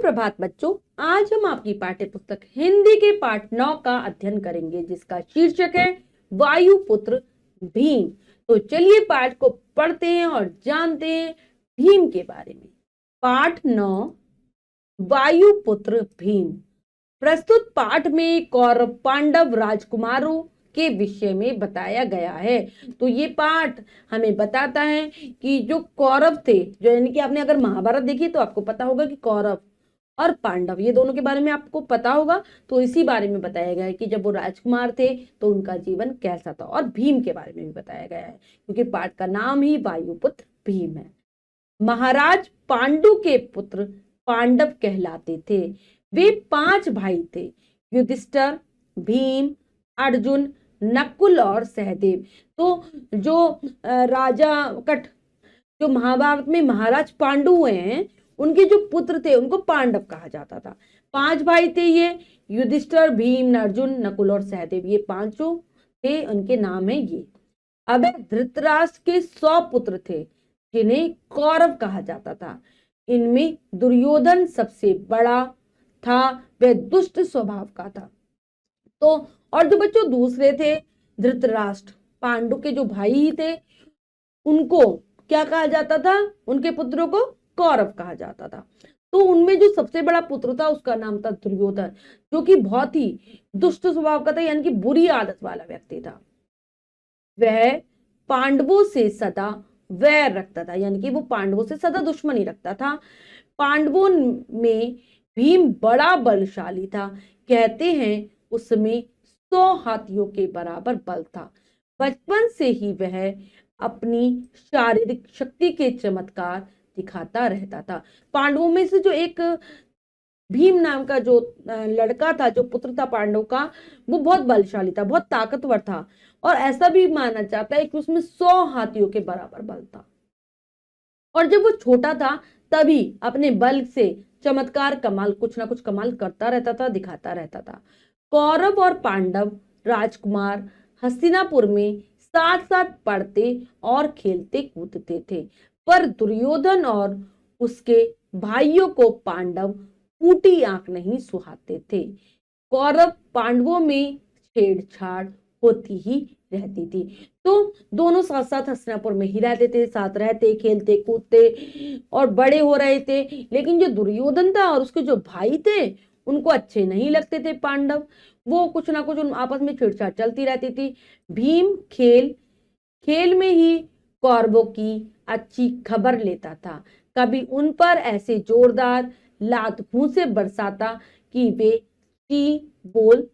सुप्रभात बच्चों। आज हम आपकी पाठ्य पुस्तक हिंदी के पाठ 9 का अध्ययन करेंगे, जिसका शीर्षक है वायुपुत्र भीम। तो चलिए पाठ को पढ़ते हैं और जानते हैं भीम के बारे में। पाठ 9 वायुपुत्र भीम। प्रस्तुत पाठ में कौरव पांडव राजकुमारों के विषय में बताया गया है। तो ये पाठ हमें बताता है कि जो कौरव थे, जो यानी कि आपने अगर महाभारत देखी तो आपको पता होगा कि कौरव और पांडव ये दोनों के बारे में आपको पता होगा। तो इसी बारे में बताया गया है कि जब वो राजकुमार थे तो उनका जीवन कैसा था, और भीम के बारे में भी बताया गया है, क्योंकि पाठ का नाम ही वायुपुत्र भीम है। महाराज पांडु के पुत्र पांडव कहलाते थे। वे 5 भाई थे, युधिष्ठिर, भीम, अर्जुन, नकुल और सहदेव। तो जो राजा कट जो महाभारत में महाराज पांडु हुए हैं, उनके जो पुत्र थे उनको पांडव कहा जाता था। 5 भाई थे ये, युधिष्ठिर, भीम, अर्जुन, नकुल और सहदेव, ये 5 थे, उनके नाम है ये। अब धृतराष्ट्र के 100 पुत्र थे, जिन्हें कौरव कहा जाता था। इनमें दुर्योधन सबसे बड़ा था, वह दुष्ट स्वभाव का था। तो और जो बच्चों दूसरे थे, धृतराष्ट्र, पांडु के जो भाई थे, उनको क्या कहा जाता था? उनके पुत्रों को कौरव कहा जाता था। तो उनमें जो सबसे बड़ा पुत्र था उसका नाम था दुर्योधन, जो कि बहुत ही दुष्ट स्वभाव का था, यानी कि बुरी आदत वाला व्यक्ति था। वह पांडवों से सदा वैर रखता था, यानी कि वो पांडवों से सदा दुश्मनी रखता था। पांडवों में भीम बड़ा बलशाली था। कहते हैं उसमें 100 हाथियों के बराबर बल था। बचपन से ही वह अपनी शारीरिक शक्ति के चमत्कार दिखाता रहता था। पांडवों में से जो एक भीम नाम का जो लड़का था, जो पुत्र था पांडव का, वो बहुत बलशाली था, बहुत ताकतवर था, और ऐसा भी माना जाता है कि उसमें 100 हाथियों के बराबर बल था। और जब वो छोटा था तभी अपने बल से चमत्कार, कमाल, कुछ ना कुछ कमाल करता रहता था, दिखाता रहता था। कौरव और पांडव राजकुमार हस्तिनापुर में साथ साथ पढ़ते और खेलते कूदते थे, पर दुर्योधन और उसके भाइयों को पांडव फूटी आंख नहीं सुहाते थे। कौरव पांडवों में छेड़छाड़ होती ही रहती थी। तो दोनों साथ साथ हस्तिनापुर में ही रहते थे, साथ रहते, खेलते कूदते और बड़े हो रहे थे। लेकिन जो दुर्योधन था और उसके जो भाई थे, उनको अच्छे नहीं लगते थे पांडव। वो कुछ ना कुछ उन आपस में छेड़छाड़ चलती रहती थी। भीम खेल में ही कौरवों की अच्छी खबर लेता था। कभी उन पर ऐसे जोरदार लात घूंसे बरसाता कि वे ची बोल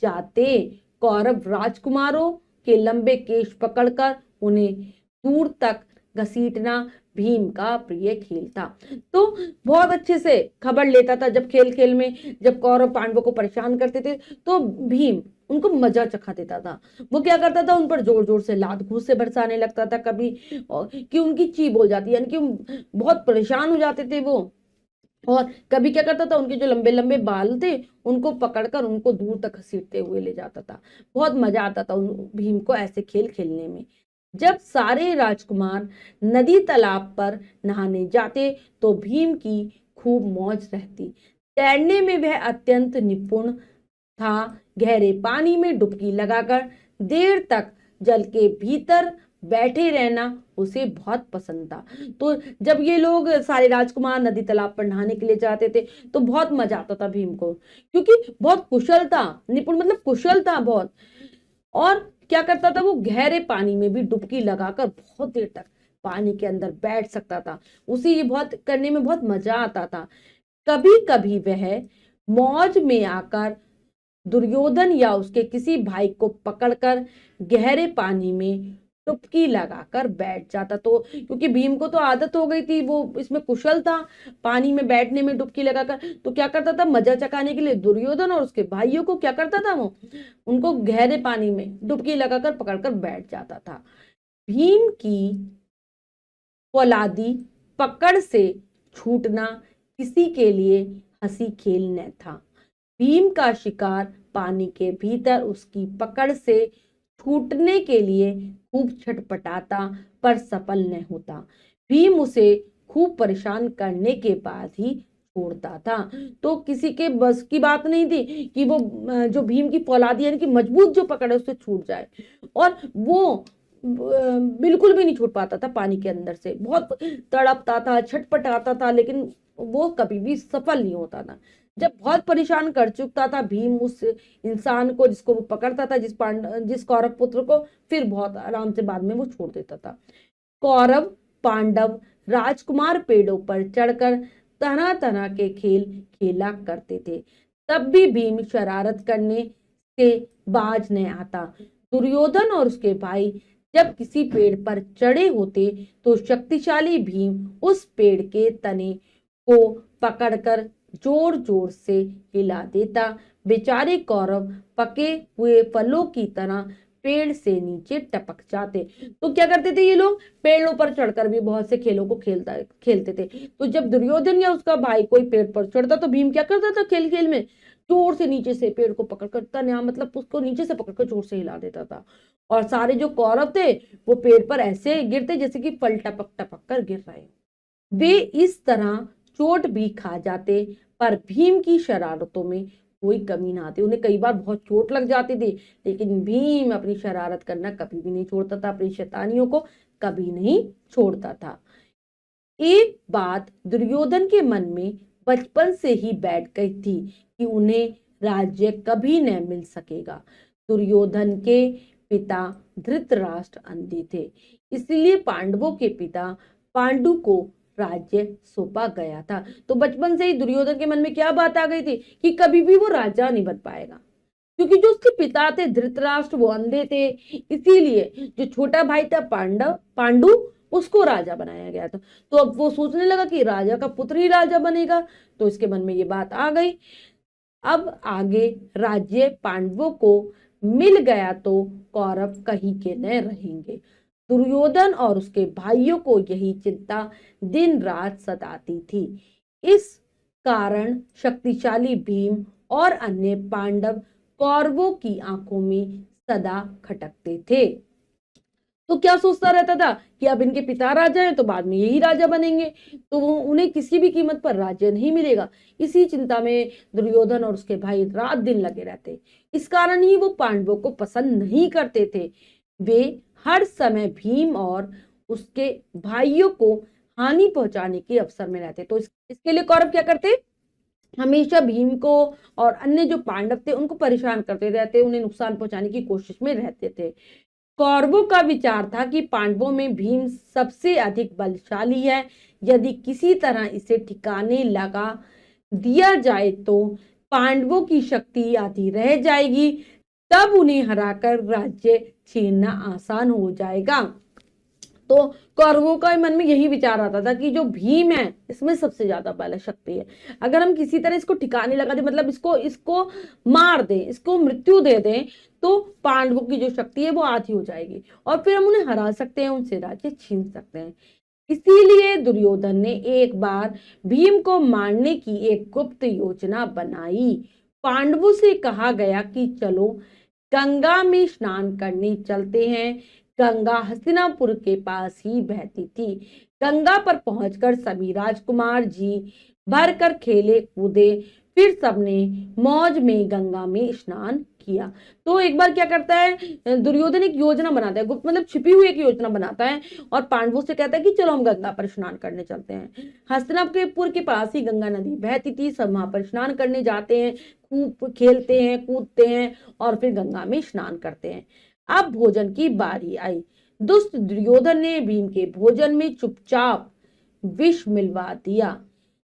जाते। कौरव राजकुमारों के लंबे केश पकड़कर उन्हें दूर तक घसीटना भीम का प्रिय खेल था। तो बहुत अच्छे से खबर लेता था। जब खेल खेल में जब कौरव पांडवों को परेशान करते थे तो भीम उनको मजा चखा देता था। वो क्या करता था? उन पर जोर जोर से लात घूंस से बरसाने लगता था, कभी कि उनकी ची बोल जाती, यानी कि बहुत परेशान हो जाते थे वो। और कभी क्या करता था, उनके जो लंबे लंबे बाल थे उनको पकड़कर उनको दूर तक घसीटते हुए ले जाता था। बहुत मजा आता था उन भीम को ऐसे खेल खेलने में। जब सारे राजकुमार नदी तालाब पर नहाने जाते तो भीम की खूब मौज रहती। तैरने में वह अत्यंत निपुण था। गहरे पानी में डुबकी लगाकर देर तक जल के भीतर बैठे रहना उसे बहुत पसंद था। तो जब ये लोग सारे राजकुमार नदी तालाब पर नहाने के लिए जाते थे तो बहुत मजा आता था भीम को, क्योंकि बहुत कुशल था, निपुण मतलब कुशल था बहुत। और क्या करता था, वो गहरे पानी में भी डुबकी लगाकर बहुत देर तक पानी के अंदर बैठ सकता था। उसे ये बहुत करने में बहुत मजा आता था। कभी कभी वह मौज में आकर दुर्योधन या उसके किसी भाई को पकड़कर गहरे पानी में डुबकी लगाकर बैठ जाता। तो क्योंकि भीम को तो आदत हो गई थी, वो इसमें कुशल था पानी में बैठने में डुबकी लगाकर, तो क्या करता था, मजा चकाने के लिए दुर्योधन और उसके भाइयों को क्या करता था, वो उनको गहरे पानी में डुबकी लगाकर पकड़कर बैठ जाता था। भीम की फौलादी पकड़ से छूटना किसी के लिए हंसी खेल न था। भीम का शिकार पानी के भीतर उसकी पकड़ से छूटने के लिए खूब छटपटाता, पर सफल न होता। भीम उसे खूब परेशान करने के बाद ही छोड़ता था। तो किसी के बस की बात नहीं थी कि वो जो भीम की फौलादी यानी कि मजबूत जो पकड़ है उससे छूट जाए, और वो बिल्कुल भी नहीं छूट पाता था। पानी के अंदर से बहुत तड़पता था, छटपटाता था, लेकिन वो कभी भी सफल नहीं होता था। जब बहुत परेशान कर चुका था भीम उस इंसान को जिसको वो पकड़ता था, जिस कौरव पुत्र को, फिर बहुत आराम से बाद में वो छोड़ देता था। कौरव पांडव राजकुमार पेड़ों पर चढ़कर तरह तरह के खेल खेला करते थे, तब भी भीम शरारत करने से बाज नहीं आता। दुर्योधन और उसके भाई जब किसी पेड़ पर चढ़े होते तो शक्तिशाली भीम उस पेड़ के तने को पकड़कर जोर जोर से हिला देता। बेचारे कौरव पके हुए फलों की तरह पेड़ से नीचे टपक जाते। तो क्या करते थे ये लोग, पेड़ों पर चढ़कर भी बहुत से खेलों को खेलते थे। तो जब दुर्योधन या उसका भाई कोई पेड़ पर चढ़ता तो भीम क्या करता था, खेल खेल में जोर से नीचे से पेड़ को पकड़कर, तना मतलब उसको नीचे से पकड़कर जोर से हिला देता था, और सारे जो कौरव थे वो पेड़ पर ऐसे गिरते जैसे कि फल टपक टपक कर गिर रहे। वे इस तरह चोट भी खा जाते, पर भीम की शरारतों में कोई कमी ना आती। उन्हें कई बार बहुत चोट लग जाती थी, लेकिन भीम अपनी शरारत करना कभी भी नहीं छोड़ता था, अपनी शैतानियों को कभी नहीं छोड़ता था। एक बात दुर्योधन के मन में बचपन से ही बैठ गई थी कि उन्हें राज्य कभी न मिल सकेगा। दुर्योधन के पिता धृतराष्ट्र अंधे थे, इसलिए पांडवों के पिता पांडु को राज्य सौंपा गया था। तो बचपन से ही दुर्योधन के मन में क्या बात आ गई थी कि कभी भी वो राजा नहीं बन पाएगा, क्योंकि जो उसके पिता थे धृतराष्ट्र वो अंधे थे, इसीलिए जो छोटा भाई था पांडु उसको राजा बनाया गया था। तो अब वो सोचने लगा कि राजा का पुत्र ही राजा बनेगा, तो इसके मन में ये बात आ गई। अब आगे राज्य पांडवों को मिल गया तो कौरव कहीं के न रहेंगे। दुर्योधन और उसके भाइयों को यही चिंता दिन रात सताती थी। इस कारण शक्तिशाली भीम और अन्य पांडव कौरवों की आंखों में सदा खटकते थे। तो क्या सोचता रहता था कि अब इनके पिता राजा हैं तो बाद में यही राजा बनेंगे, तो वो उन्हें किसी भी कीमत पर राज्य नहीं मिलेगा। इसी चिंता में दुर्योधन और उसके भाई रात दिन लगे रहते। इस कारण ही वो पांडवों को पसंद नहीं करते थे। वे हर समय भीम और उसके भाइयों को हानि पहुंचाने के अवसर में रहते। तो इसके लिए कौरव क्या करते, हमेशा भीम को और अन्य जो पांडव थे उनको परेशान करते रहते, उन्हें नुकसान पहुंचाने की कोशिश में रहते थे। कौरवों का विचार था कि पांडवों में भीम सबसे अधिक बलशाली है, यदि किसी तरह इसे ठिकाने लगा दिया जाए तो पांडवों की शक्ति आधी रह जाएगी, तब उन्हें हराकर राज्य छीनना आसान हो जाएगा। तो कौरवों का मन में यही विचार आता था कि जो भीम है इसमें सबसे ज्यादा बल शक्ति है, अगर हम किसी तरह इसको ठिकाने लगा दें, मतलब इसको मार दें, इसको मृत्यु दे दें, तो पांडवों की जो शक्ति है वो आधी हो जाएगी और फिर हम उन्हें हरा सकते हैं, उनसे राज्य छीन सकते हैं। इसीलिए दुर्योधन ने एक बार भीम को मारने की एक गुप्त योजना बनाई। पांडवों से कहा गया कि चलो गंगा में स्नान करने चलते हैं। गंगा हस्तिनापुर के पास ही बहती थी। गंगा पर पहुंचकर सभी राजकुमार जी भर कर खेले कूदे, फिर सबने मौज में गंगा में स्नान किया। तो एक बार क्या करता है दुर्योधन, एक योजना बनाता है, गुप्त मतलब छिपी हुई एक योजना बनाता है और पांडवों से कहता है कि चलो हम गंगा पर स्नान करने चलते हैं। हस्तिनापुर के पास ही गंगा नदी बहती थी, सब वहां पर स्नान करने जाते हैं, खूब खेलते हैं कूदते हैं और फिर गंगा में स्नान करते हैं। अब भोजन की बारी आई। दुष्ट दुर्योधन ने भीम के भोजन में चुपचाप विष मिलवा दिया।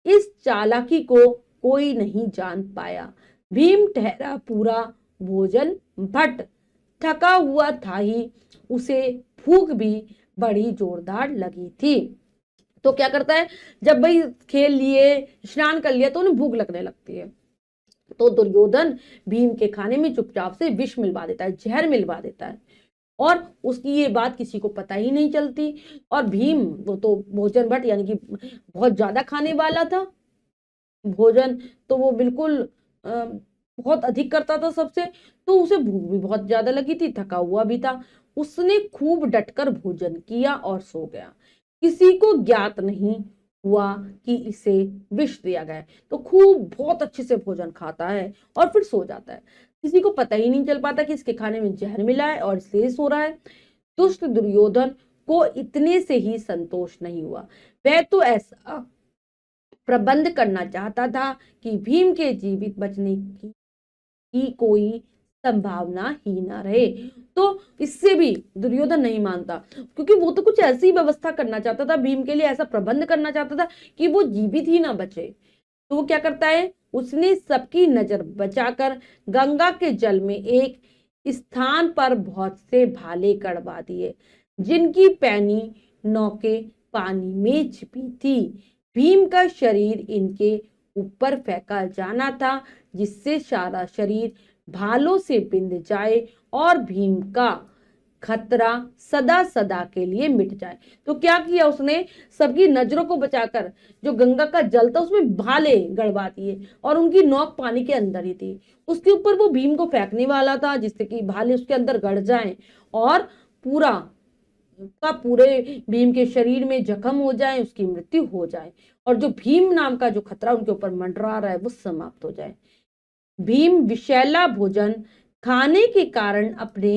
इस चालाकी को कोई नहीं जान पाया। भीम ठहरा पूरा भोजन भट्ट, थका हुआ था ही, उसे भूख भी बड़ी जोरदार लगी थी। तो क्या करता है, जब भाई खेल लिए स्नान कर लिया तो उन्हें भूख लगने लगती है, तो दुर्योधन भीम के खाने में चुपचाप से विष मिलवा देता है, जहर मिलवा देता है और उसकी ये बात किसी को पता ही नहीं चलती। और भीम वो तो भोजन भट्ट यानी कि बहुत ज्यादा खाने वाला था, भोजन तो वो बिल्कुल बहुत अधिक करता था सबसे, तो उसे भूख भी बहुत ज्यादा लगी थी, थका हुआ भी था। उसने खूब डटकर भोजन किया और सो गया। किसी को ज्ञात नहीं हुआ कि इसे विष दिया गया है। तो खूब बहुत अच्छे से भोजन खाता है और फिर सो जाता है। किसी को पता ही नहीं चल पाता कि इसके खाने में जहर मिला है और इसलिए सो रहा है। दुष्ट दुर्योधन को इतने से ही संतोष नहीं हुआ। वह तो ऐसा प्रबंध करना चाहता था कि भीम के जीवित बचने की कोई संभावना ही ना रहे। तो इससे भी दुर्योधन नहीं मानता, क्योंकि वो तो कुछ ऐसी व्यवस्था करना चाहता था, भीम के लिए ऐसा प्रबंध करना चाहता था कि वो जीवित ही ना बचे। तो वो क्या करता है, उसने सबकी नजर बचाकर गंगा के जल में एक स्थान पर बहुत से भाले गड़वा दिए, जिनकी पैनी नौके पानी में छिपी थी। भीम का शरीर इनके ऊपर फेंका जाना था, जिससे सारा शरीर भालों से बिंध जाए और भीम का खतरा सदा सदा के लिए मिट जाए। तो क्या किया उसने, सबकी नजरों को बचाकर जो गंगा का जल था उसमें भाले गड़वा दिए और उनकी नोक पानी के अंदर ही थी। उसके ऊपर वो भीम को फेंकने वाला था, जिससे कि भाले उसके अंदर गड़ जाएं और पूरा का पूरे भीम के शरीर में जख्म हो जाए, उसकी मृत्यु हो जाए और जो भीम नाम का जो खतरा उनके ऊपर मंडरा रहा है वो समाप्त हो जाए। भीम विषैला भोजन खाने के कारण अपने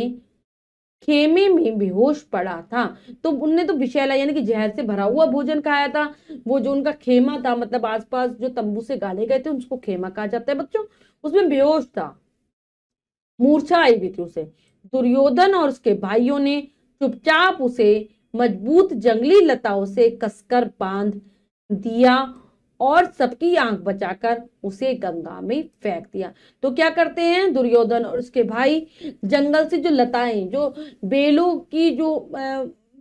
खेमे में बेहोश पड़ा था। तो उनने तो विषैला यानी कि जहर से भरा हुआ भोजन खाया था। वो जो उनका खेमा था, मतलब आसपास जो तंबू से गाले गए थे उसको खेमा कहा जाता है बच्चों, उसमें बेहोश था, मूर्छा आई भी थी उसे। दुर्योधन और उसके भाइयों ने चुपचाप उसे मजबूत जंगली लताओं से कसकर बांध दिया और सबकी आंख बचाकर उसे गंगा में फेंक दिया। तो क्या करते हैं दुर्योधन और उसके भाई, जंगल से जो लताएं, जो बेलों की जो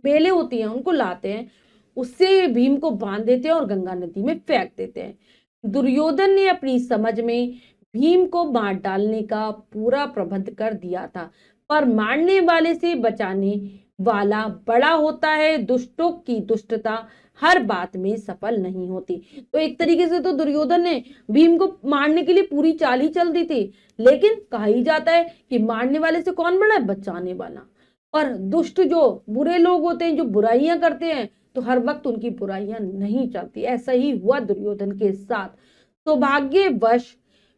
बेलें होती हैं उनको लाते हैं, उससे भीम को बांध देते हैं और गंगा नदी में फेंक देते हैं। दुर्योधन ने अपनी समझ में भीम को मार डालने का पूरा प्रबंध कर दिया था, पर मारने वाले से बचाने वाला बड़ा होता है। दुष्टों की दुष्टता हर बात में सफल नहीं होती। तो एक तरीके से तो दुर्योधन ने भीम को मारने के लिए पूरी चाल ही चल दी थी, लेकिन कहा ही जाता है कि मारने वाले से कौन बड़ा है, बचाने वाला। और दुष्ट जो बुरे लोग होते हैं, जो बुराइयां करते हैं, तो हर वक्त उनकी बुराइयां नहीं चलती। ऐसा ही हुआ दुर्योधन के साथ। सौभाग्यवश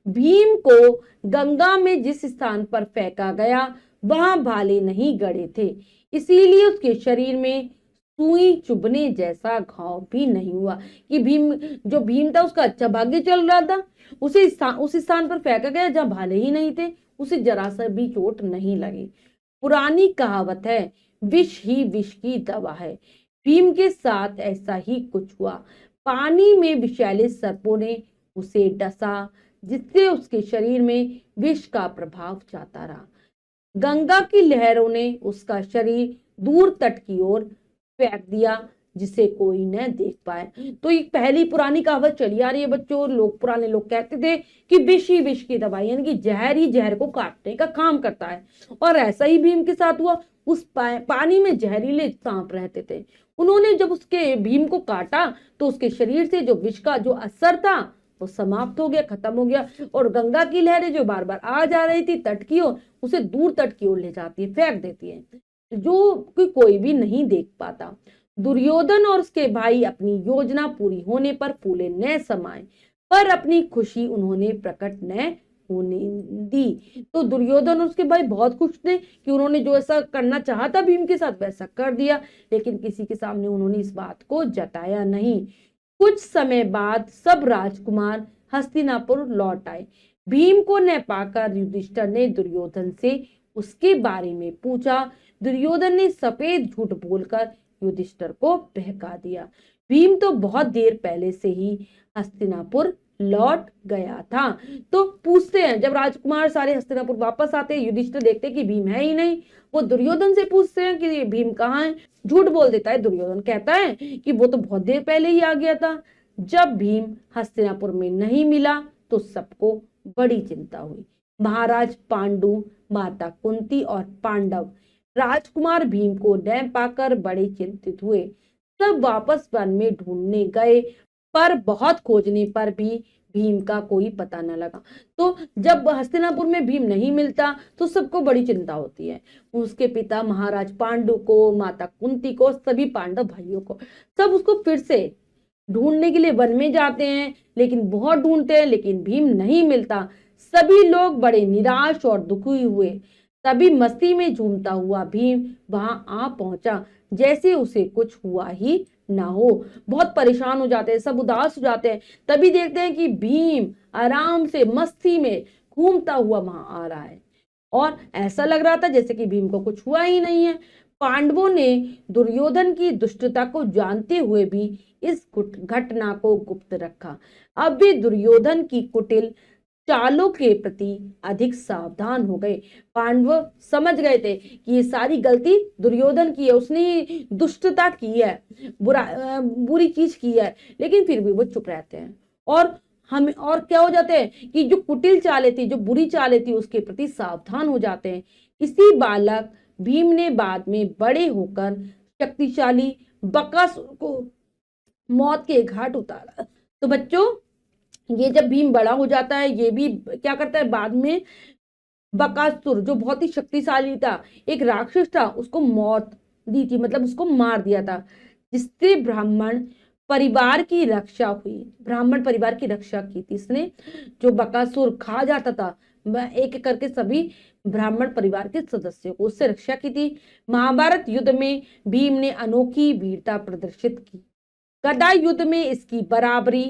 भीम को गंगा में जिस स्थान पर फेंका गया वहां भाले नहीं गड़े थे, इसीलिए उसके शरीर में सुई चुभने जैसा घाव भी नहीं हुआ। कि भीम था उसका अच्छा भाग्य चल रहा था, उस स्थान पर फेंका गया जहां भाले ही नहीं थे, उसे जरा सा भी चोट नहीं लगी। पुरानी कहावत है, विष ही विष की दवा है। भीम के साथ ऐसा ही कुछ हुआ। पानी में विषैले सर्पों ने उसे डसा, जिससे उसके शरीर में विष का प्रभाव जाता रहा। गंगा की लहरों ने उसका शरीर दूर तट की ओर फेंक दिया, जिसे कोई न देख पाए। तो एक पहली पुरानी कहावत चली आ रही है बच्चों, पुराने लोग कहते थे कि विष ही विष की दवाई, यानी कि जहर ही जहर को काटने का काम करता है। और ऐसा ही भीम के साथ हुआ। उस पानी में जहरीले सांप रहते थे, उन्होंने जब उसके भीम को काटा तो उसके शरीर से जो विष का जो असर था वो समाप्त हो गया, खत्म हो गया। और गंगा की लहरें जो बार बार आ जा रही थी तट की ओर, उसे दूर तट की ओर ले जाती है, फेंक देती है, जो कोई भी नहीं देख पाता। दुर्योधन और उसके भाई अपनी योजना पूरी होने पर फूले न समाये, पर अपनी खुशी उन्होंने प्रकट न होने दी। तो दुर्योधन और उसके भाई बहुत खुश थे कि उन्होंने जो ऐसा करना चाहा था भीम के साथ वैसा कर दिया, लेकिन किसी के सामने उन्होंने इस बात को जताया नहीं। कुछ समय बाद सब राजकुमार हस्तिनापुर लौट आए। भीम को न पाकर युधिष्ठिर ने दुर्योधन से उसके बारे में पूछा। दुर्योधन ने सफेद झूठ बोलकर युधिष्ठिर को बहका दिया। भीम तो बहुत देर पहले से ही हस्तिनापुर लौट गया था। तो पूछते हैं, जब राजकुमार सारे हस्तिनापुर वापस आते हैं, युधिष्ठिर देखते हैं कि भीम है ही नहीं। वो दुर्योधन से पूछते हैं कि भीम कहाँ है। झूठ बोल देता है दुर्योधन, कहता है कि वो तो बहुत देर पहले ही आ गया था। जब भीम हस्तिनापुर में नहीं मिला तो सबको बड़ी चिंता हुई। महाराज पांडु, माता कुंती और पांडव राजकुमार भीम को न पाकर बड़े चिंतित हुए। सब वापस वन में ढूंढने गए, पर बहुत खोजने पर भी भीम का कोई पता न लगा। तो जब हस्तिनापुर में भीम नहीं मिलता तो सबको बड़ी चिंता होती है। उसके पिता महाराज पांडु को, माता कुंती को, सभी पांडव भाइयों को, सब उसको फिर से ढूंढने के लिए वन में जाते हैं, लेकिन बहुत ढूंढते हैं लेकिन भीम नहीं मिलता। सभी लोग बड़े निराश और दुखी हुए। तभी मस्ती में झूमता हुआ भीम वहां आ पहुंचा, जैसे उसे कुछ हुआ ही ना हो। बहुत परेशान हो जाते हैं, सब उदास हो जाते हैं। तभी देखते हैं कि भीम आराम से मस्ती में घूमता हुआ वहां आ रहा है, और ऐसा लग रहा था जैसे कि भीम को कुछ हुआ ही नहीं है। पांडवों ने दुर्योधन की दुष्टता को जानते हुए भी इस घटना को गुप्त रखा। अब वे दुर्योधन की कुटिल चालों के प्रति अधिक सावधान हो गए। पांडव समझ गए थे कि ये सारी गलती दुर्योधन की है, उसने दुष्टता की है, बुरी चीज की है, लेकिन फिर भी वो चुप रहते हैं। और हम और क्या हो जाते हैं कि जो कुटिल चालें थी, जो बुरी चालें थी, उसके प्रति सावधान हो जाते हैं। इसी बालक भीम ने बाद में बड़े होकर शक्तिशाली बकासुर को मौत के घाट उतारा। तो बच्चों, ये जब भीम बड़ा हो जाता है, ये भी क्या करता है, बाद में बकासुर जो बहुत ही शक्तिशाली था, एक राक्षस था, उसको मौत दी थी, मतलब उसको मार दिया था, जिससे ब्राह्मण परिवार की रक्षा हुई। ब्राह्मण परिवार की रक्षा की थी इसने। जो बकासुर खा जाता था एक एक करके सभी ब्राह्मण परिवार के सदस्यों को, उससे रक्षा की थी। महाभारत युद्ध में भीम ने अनोखी वीरता प्रदर्शित की। गदा युद्ध में इसकी बराबरी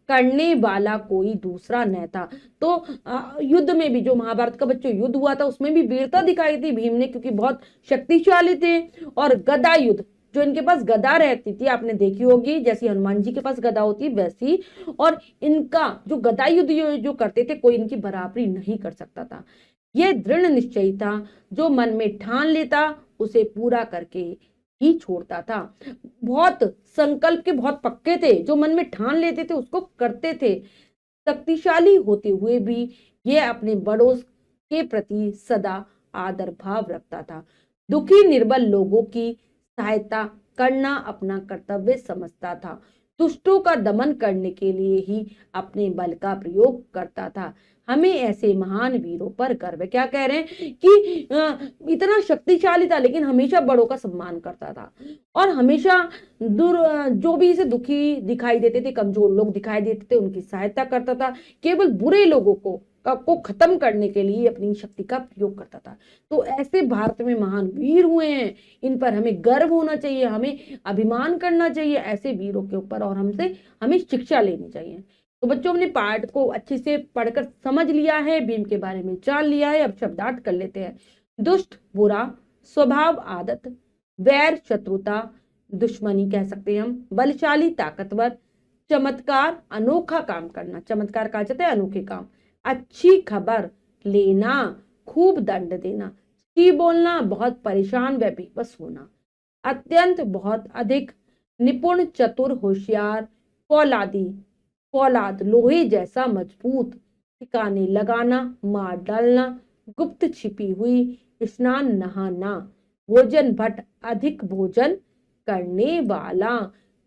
करने वाला कोई दूसरा न था। तो युद्ध में भी, जो महाभारत का बच्चों युद्ध हुआ था, उसमें भी वीरता दिखाई थी भीम ने, क्योंकि बहुत शक्तिशाली थे। और गदा युद्ध, जो इनके पास गदा रहती थी, आपने देखी होगी, जैसी हनुमान जी के पास गदा होती है वैसी। और इनका जो गदा युद्ध जो करते थे, कोई इनकी बराबरी नहीं कर सकता था। यह दृढ़ निश्चय था, जो मन में ठान लेता उसे पूरा करके ही छोड़ता था। बहुत संकल्प के बहुत पक्के थे, जो मन में ठान लेते थे उसको करते थे। शक्तिशाली होते हुए भी ये अपने बड़ों के प्रति सदा आदर भाव रखता था। दुखी निर्बल लोगों की सहायता करना अपना कर्तव्य समझता था। दुष्टों का दमन करने के लिए ही अपने बल का प्रयोग करता था। हमें ऐसे महान वीरों पर गर्व है। क्या कह रहे हैं कि इतना शक्तिशाली था, लेकिन हमेशा बड़ों का सम्मान करता था, और हमेशा जो भी इसे दुखी दिखाई देते थे, कमजोर लोग दिखाई देते थे, उनकी सहायता करता था। केवल बुरे लोगों को खत्म करने के लिए अपनी शक्ति का प्रयोग करता था। तो ऐसे भारत में महान वीर हुए हैं, इन पर हमें गर्व होना चाहिए, हमें अभिमान करना चाहिए ऐसे वीरों के ऊपर, और हमें शिक्षा लेनी चाहिए। तो बच्चों, हमने पाठ को अच्छे से पढ़कर समझ लिया है, भीम के बारे में जान लिया है। अब शब्दार्थ कर लेते हैं। दुष्ट बुरा, स्वभाव आदत, वैर शत्रुता दुश्मनी कह सकते हैं हम, बलशाली ताकतवर, चमत्कार अनोखा काम करना, चमत्कार कहा जाता है अनोखे काम, अच्छी खबर लेना, खूब दंड देना, ची बोलना, बहुत परेशान व बेबस होना, अत्यंत बहुत अधिक, निपुण चतुर होशियार, फौलादी फौलाद लोहे जैसा मजबूत, ठिकाने लगाना, मार डालना, गुप्त छिपी हुई, स्नान नहाना, भोजन भट्ट अधिक भोजन करने वाला,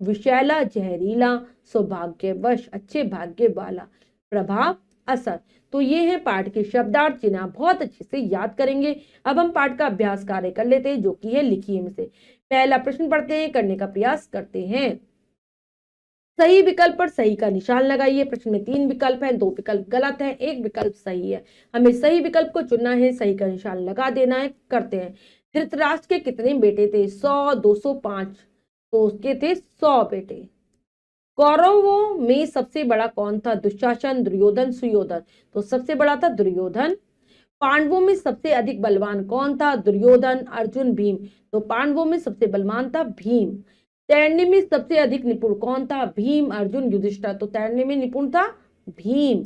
विषैला जहरीला, सौभाग्यवश अच्छे भाग्य वाला, प्रभाव असर। तो ये है पाठ के शब्दार्थ, जिन्हें आप बहुत अच्छे से याद करेंगे। अब हम पाठ का अभ्यास कार्य कर लेते हैं, जो कि है लिखिए में से। पहला प्रश्न पढ़ते हैं, करने का प्रयास करते हैं। सही विकल्प पर सही का निशान लगाइए। प्रश्न में 3 विकल्प हैं, 2 विकल्प गलत है, 1 विकल्प सही है। हमें सही विकल्प को चुनना है, सही का निशान लगा देना है। करते हैं। धृतराष्ट्र के कितने बेटे थे? 100, 205। तो उसके थे 100 बेटे। कौरवों में सबसे बड़ा कौन था? दुशासन, दुर्योधन, सुयोधन। तो सबसे बड़ा था दुर्योधन। पांडवों में सबसे अधिक बलवान कौन था? दुर्योधन, अर्जुन, भीम। तो पांडवों में सबसे बलवान था भीम। तैरने में सबसे अधिक निपुण कौन था? भीम, अर्जुन, युधिष्ठिर। तो तैरने में निपुण था भीम।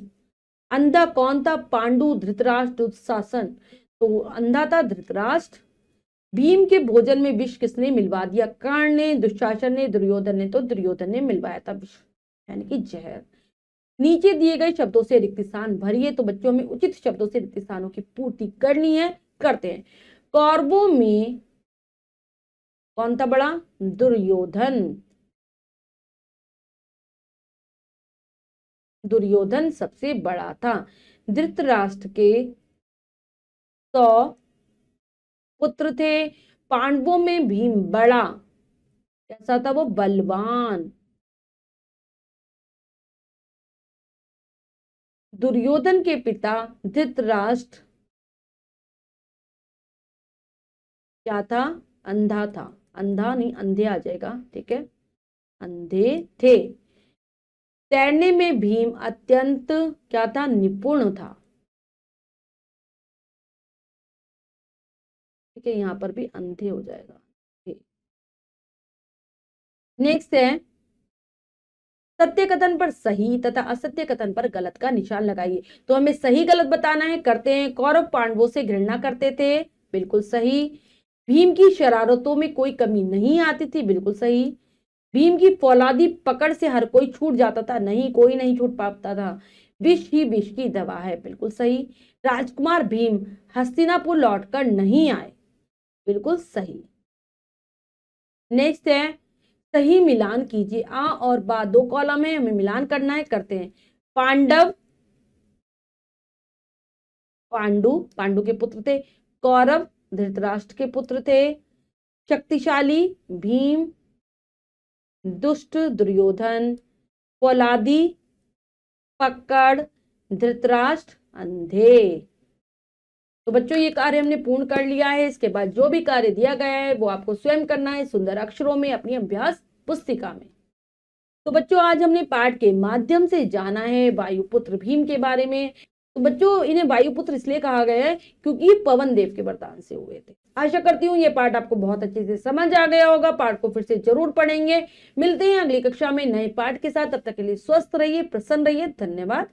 अंधा कौन था? पांडु, धृतराष्ट्र, दुशासन। तो अंधा था धृतराष्ट्र। भीम के भोजन में विष किसने मिलवा दिया? कर्ण ने, दुशासन ने, दुर्योधन ने। तो दुर्योधन ने मिलवाया था विष, यानी कि जहर। नीचे दिए गए शब्दों से रिक्त स्थान भरिए। तो बच्चों में उचित शब्दों से रिक्त स्थानों की पूर्ति करनी है, करते हैं। कौरवों में कौन था बड़ा? दुर्योधन। दुर्योधन सबसे बड़ा था। धृतराष्ट्र के 100 पुत्र थे। पांडवों में भीम बड़ा, कैसा था वो? बलवान। दुर्योधन के पिता धृतराष्ट्र क्या था? अंधा था। अंधा नहीं, अंधे आ जाएगा, ठीक है, अंधे थे। तैरने में भीम अत्यंत क्या था? निपुण था। ठीक है, यहां पर भी अंधे हो जाएगा। नेक्स्ट है, सत्य कथन पर सही तथा असत्य कथन पर गलत का निशान लगाइए। तो हमें सही गलत बताना है। करते हैं, कौरव पांडवों से घृणा करते थे, बिल्कुल सही। भीम की शरारतों में कोई कमी नहीं आती थी, बिल्कुल सही। भीम की फौलादी पकड़ से हर कोई छूट जाता था, नहीं, कोई नहीं छूट पाता था। विष ही विष की दवा है, बिल्कुल सही। राजकुमार भीम हस्तिनापुर लौटकर नहीं आए, बिल्कुल सही। नेक्स्ट है, सही मिलान कीजिए। आ और बा दो कॉलम है, हमें मिलान करना है, करते हैं। पांडव पांडु पांडु के पुत्र थे। कौरव धृतराष्ट्र के पुत्र थे। शक्तिशाली भीम, दुष्ट दुर्योधन, फौलादी पकड़ धृतराष्ट्र, अंधे। तो बच्चों ये कार्य हमने पूर्ण कर लिया है। इसके बाद जो भी कार्य दिया गया है वो आपको स्वयं करना है सुंदर अक्षरों में अपनी अभ्यास पुस्तिका में। तो बच्चों आज हमने पाठ के माध्यम से जाना है वायुपुत्र भीम के बारे में। तो बच्चों इन्हें वायुपुत्र इसलिए कहा गया है क्योंकि ये पवन देव के वरदान से हुए थे। आशा करती हूँ ये पाठ आपको बहुत अच्छे से समझ आ गया होगा। पाठ को फिर से जरूर पढ़ेंगे। मिलते हैं अगली कक्षा में नए पाठ के साथ। तब तक के लिए स्वस्थ रहिए, प्रसन्न रहिए। धन्यवाद।